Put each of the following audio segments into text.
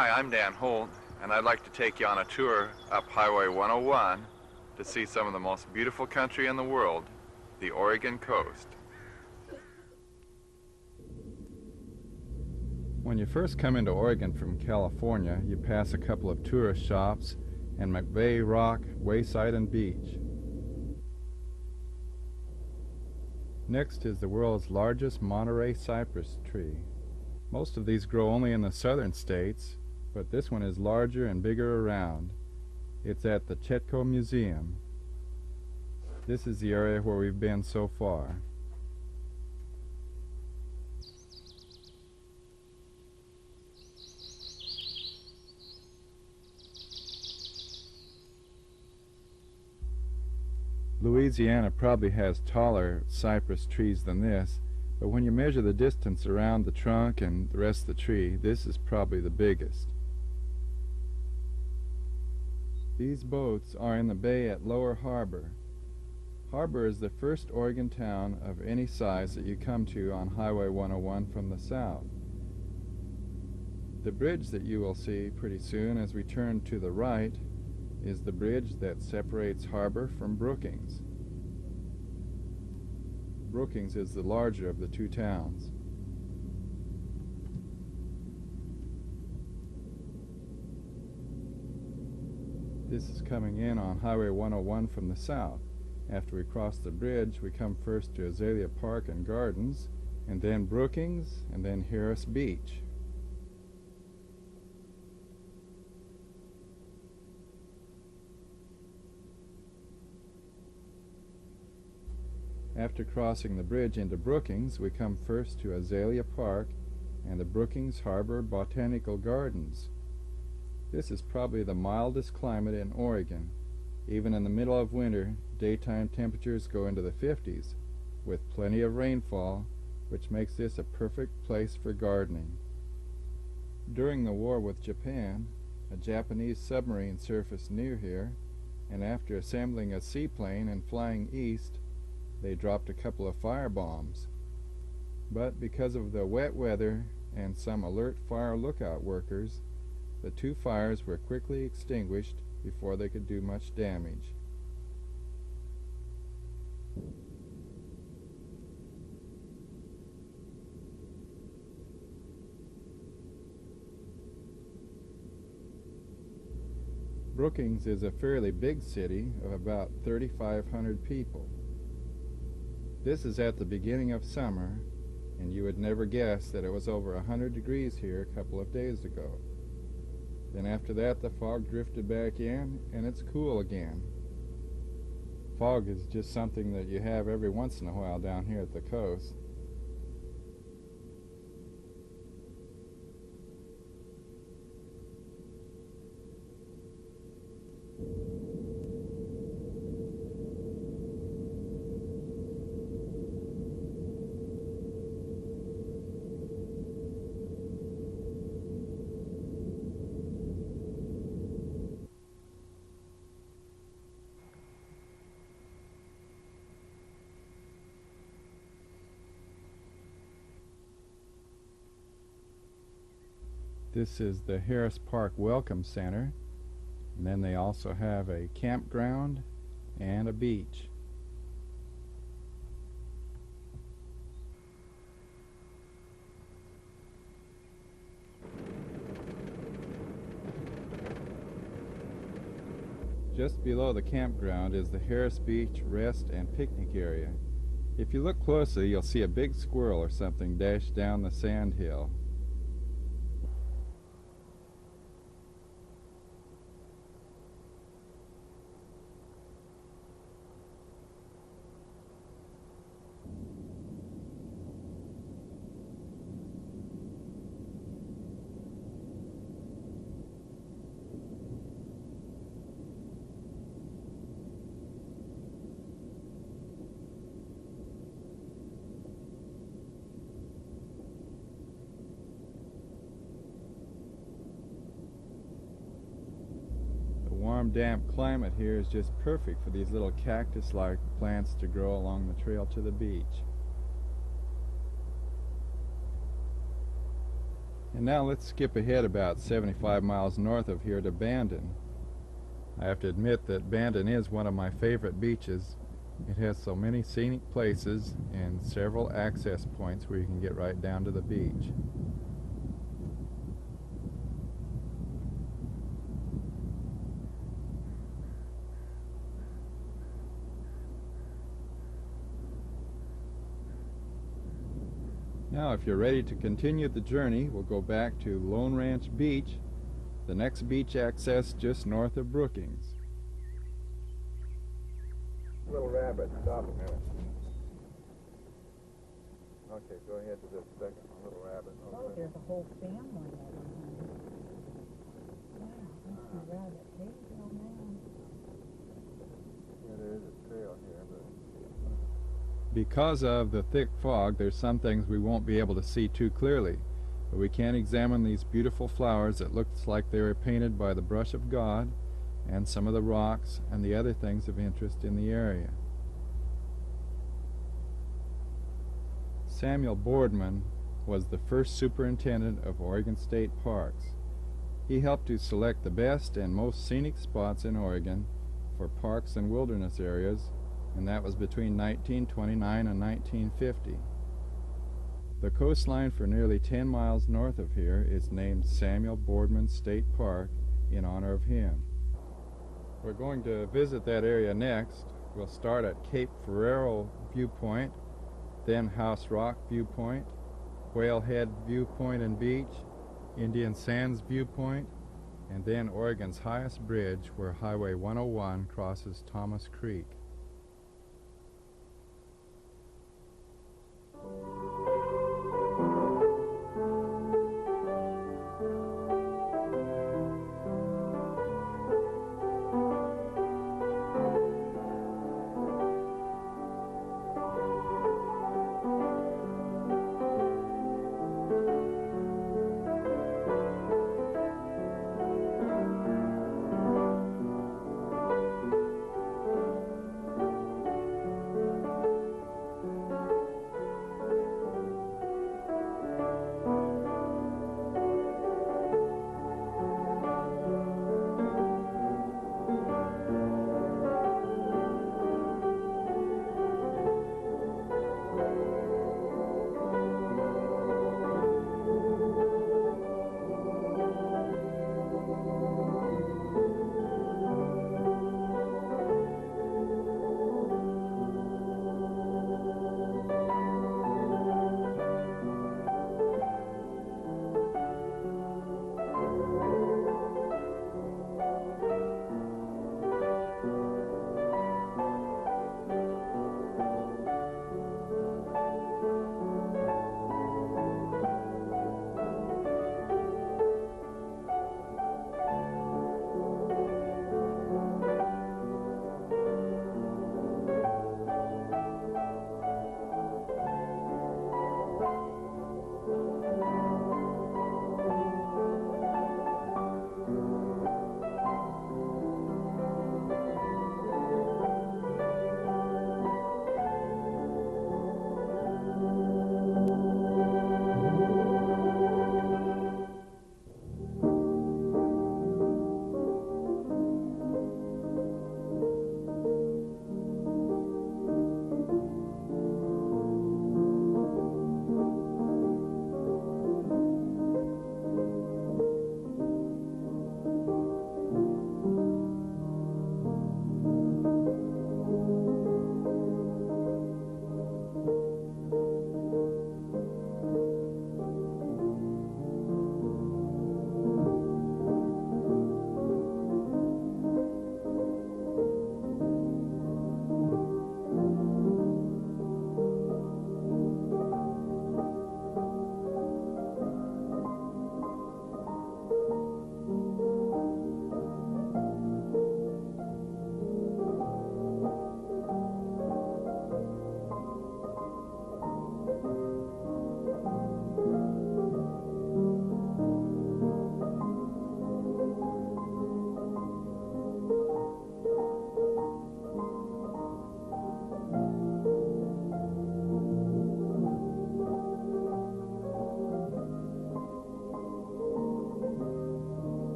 Hi, I'm Dan Holt, and I'd like to take you on a tour up Highway 101 to see some of the most beautiful country in the world, the Oregon coast. When you first come into Oregon from California, you pass a couple of tourist shops and McVey Rock, Wayside, and Beach. Next is the world's largest Monterey cypress tree. Most of these grow only in the southern states, but this one is larger and bigger around. It's at the Chetco Museum. This is the area where we've been so far. Louisiana probably has taller cypress trees than this, but when you measure the distance around the trunk and the rest of the tree, this is probably the biggest. These boats are in the bay at Lower Harbor. Harbor is the first Oregon town of any size that you come to on Highway 101 from the south. The bridge that you will see pretty soon as we turn to the right is the bridge that separates Harbor from Brookings. Brookings is the larger of the two towns. This is coming in on Highway 101 from the south. After we cross the bridge, we come first to Azalea Park and Gardens, and then Brookings, and then Harris Beach. After crossing the bridge into Brookings, we come first to Azalea Park and the Brookings Harbor Botanical Gardens. This is probably the mildest climate in Oregon. Even in the middle of winter, daytime temperatures go into the 50s, with plenty of rainfall, which makes this a perfect place for gardening. During the war with Japan, a Japanese submarine surfaced near here, and after assembling a seaplane and flying east, they dropped a couple of fire bombs. But because of the wet weather and some alert fire lookout workers, the two fires were quickly extinguished before they could do much damage. Brookings is a fairly big city of about 3,500 people. This is at the beginning of summer, and you would never guess that it was over 100 degrees here a couple of days ago. Then after that, the fog drifted back in, and it's cool again. Fog is just something that you have every once in a while down here at the coast. This is the Harris Park Welcome Center, and then they also have a campground and a beach. Just below the campground is the Harris Beach rest and picnic area. If you look closely, you'll see a big squirrel or something dash down the sand hill. Warm, damp climate here is just perfect for these little cactus-like plants to grow along the trail to the beach. And now let's skip ahead about 75 miles north of here to Bandon. I have to admit that Bandon is one of my favorite beaches. It has so many scenic places and several access points where you can get right down to the beach. Now, if you're ready to continue the journey, we'll go back to Lone Ranch Beach, the next beach access just north of Brookings. Little rabbit, stop a minute. Okay, go ahead to the second little rabbit. Okay. Oh, there's a whole family of them. Wow, that's a rabbit. Hey, oh man. Yeah, there is a trail here, but because of the thick fog, there's some things we won't be able to see too clearly, but we can examine these beautiful flowers that looks like they were painted by the brush of God, and some of the rocks and the other things of interest in the area. Samuel Boardman was the first superintendent of Oregon State Parks. He helped to select the best and most scenic spots in Oregon for parks and wilderness areas, and that was between 1929 and 1950. The coastline for nearly 10 miles north of here is named Samuel Boardman State Park in honor of him. We're going to visit that area next. We'll start at Cape Ferrelo Viewpoint, then House Rock Viewpoint, Whale Head Viewpoint and Beach, Indian Sands Viewpoint, and then Oregon's highest bridge where Highway 101 crosses Thomas Creek.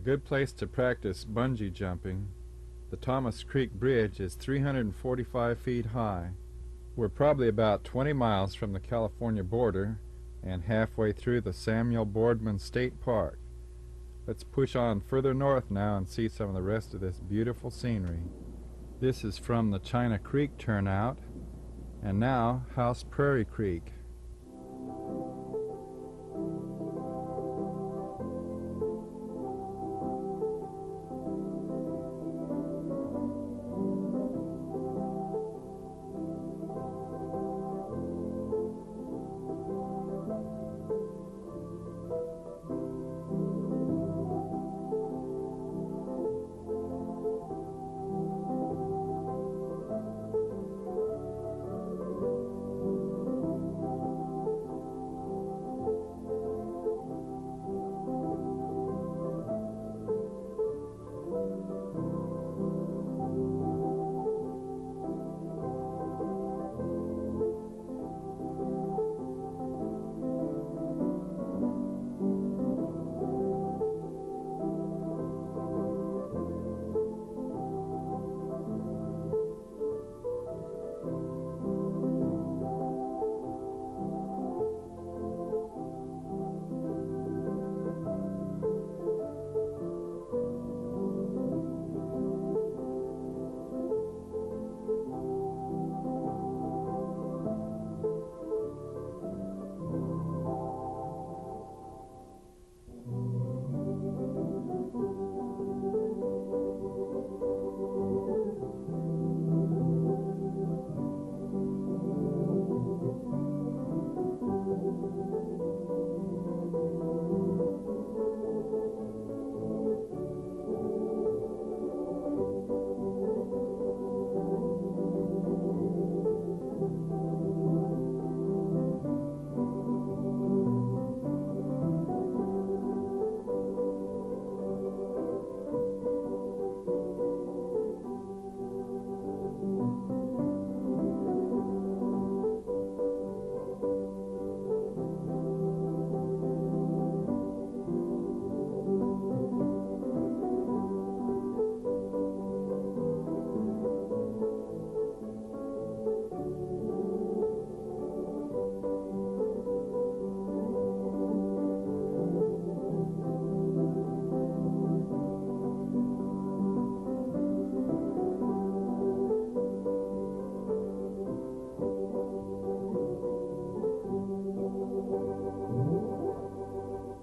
good place to practice bungee jumping. The Thomas Creek Bridge is 345 feet high. We're probably about 20 miles from the California border and halfway through the Samuel Boardman State Park. Let's push on further north now and see some of the rest of this beautiful scenery. This is from the China Creek Turnout, and now House Prarie Creek.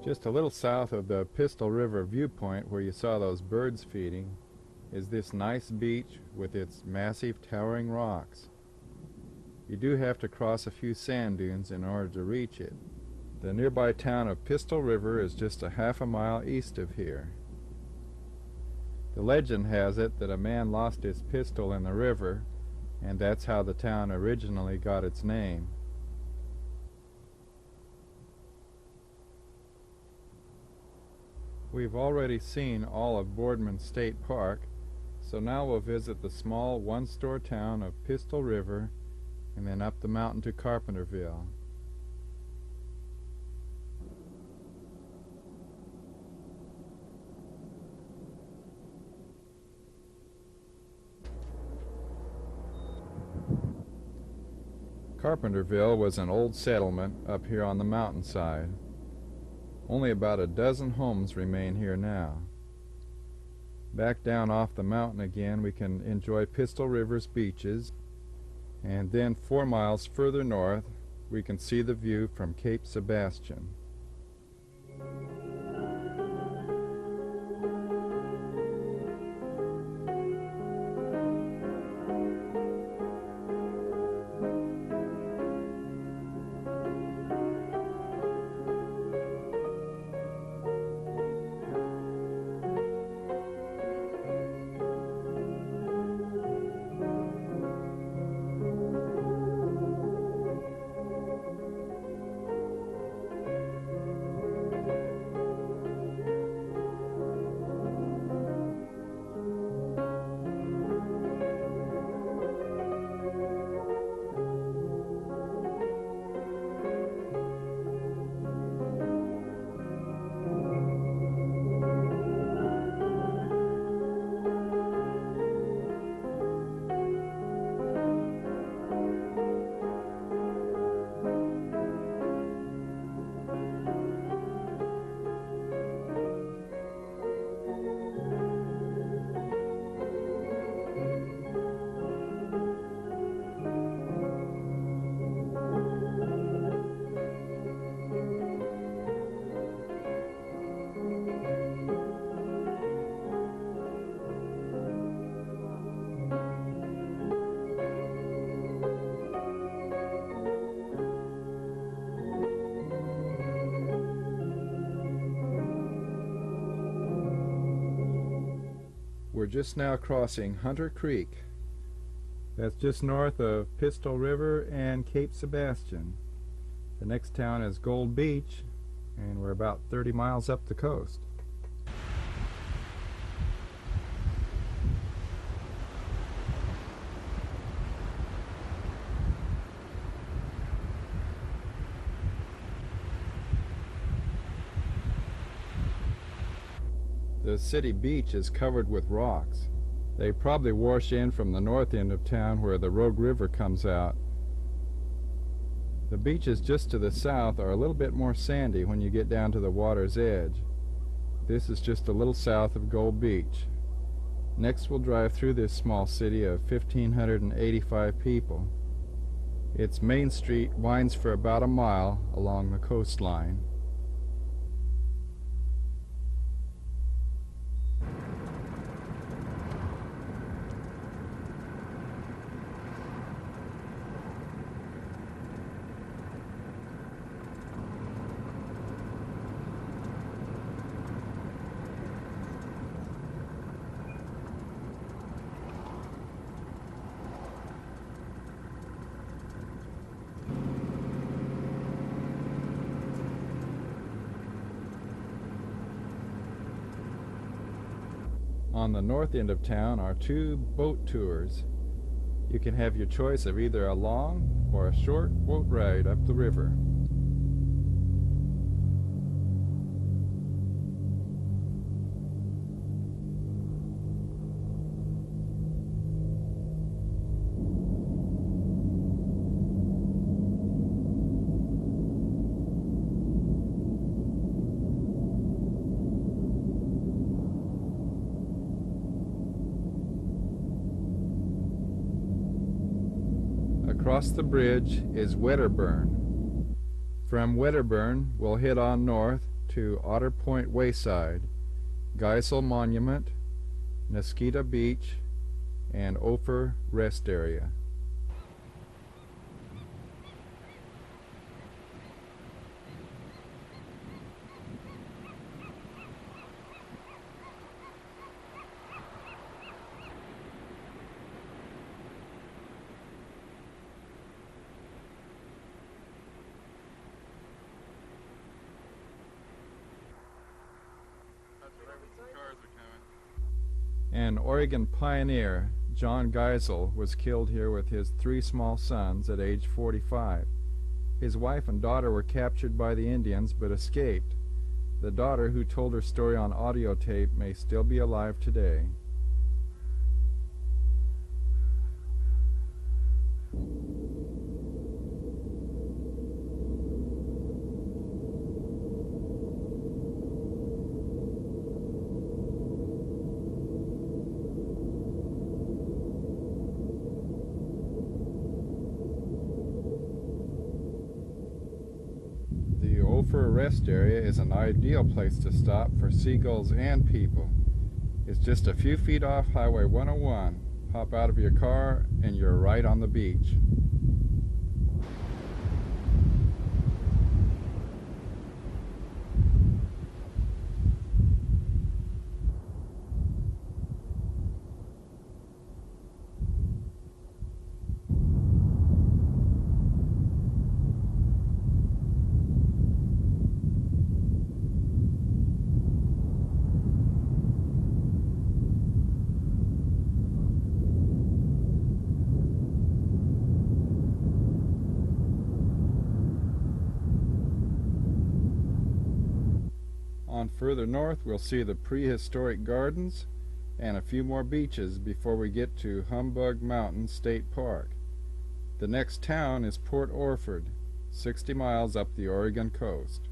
Just a little south of the Pistol River viewpoint, where you saw those birds feeding, is this nice beach with its massive towering rocks. You do have to cross a few sand dunes in order to reach it. The nearby town of Pistol River is just a half a mile east of here. The legend has it that a man lost his pistol in the river, and that's how the town originally got its name. We've already seen all of Boardman State Park, so now we'll visit the small one-store town of Pistol River and then up the mountain to Carpenterville. Carpenterville was an old settlement up here on the mountainside. Only about a dozen homes remain here now. Back down off the mountain again, we can enjoy Pistol River's beaches, and then 4 miles further north we can see the view from Cape Sebastian. We're just now crossing Hunter Creek. That's just north of Pistol River and Cape Sebastian. The next town is Gold Beach, and we're about 30 miles up the coast. The city beach is covered with rocks. They probably wash in from the north end of town where the Rogue River comes out. The beaches just to the south are a little bit more sandy when you get down to the water's edge. This is just a little south of Gold Beach. Next we'll drive through this small city of 1,585 people. Its main street winds for about a mile along the coastline. On the north end of town are 2 boat tours. You can have your choice of either a long or a short boat ride up the river. Across the bridge is Wedderburn. From Wedderburn, we'll head on north to Otter Point Wayside, Geisel Monument, Nesquita Beach, and Ophir Rest Area. An Oregon pioneer, John Geisel, was killed here with his 3 small sons at age 45. His wife and daughter were captured by the Indians but escaped. The daughter, who told her story on audio tape, may still be alive today. The Ophir Rest Area is an ideal place to stop for seagulls and people. It's just a few feet off Highway 101. Hop out of your car and you're right on the beach. On further north, we'll see the Prehistoric Gardens and a few more beaches before we get to Humbug Mountain State Park. The next town is Port Orford, 60 miles up the Oregon coast.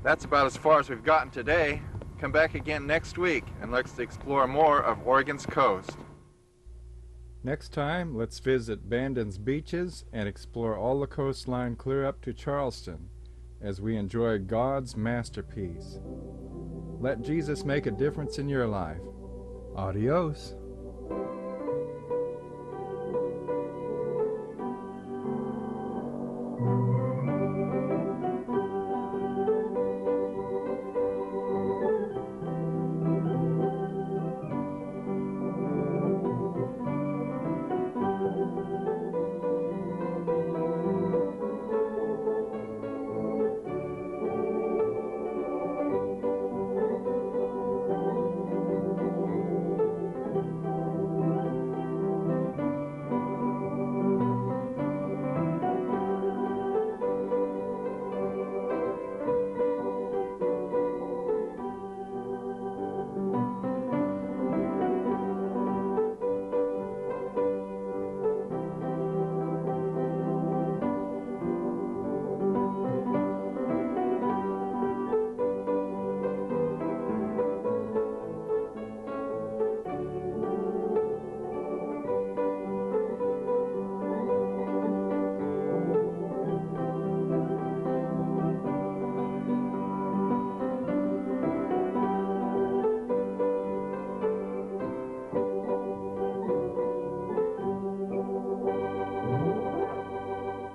That's about as far as we've gotten today. Come back again next week and let's explore more of Oregon's coast. Next time, let's visit Bandon's beaches and explore all the coastline clear up to Charleston as we enjoy God's masterpiece. Let Jesus make a difference in your life. Adios.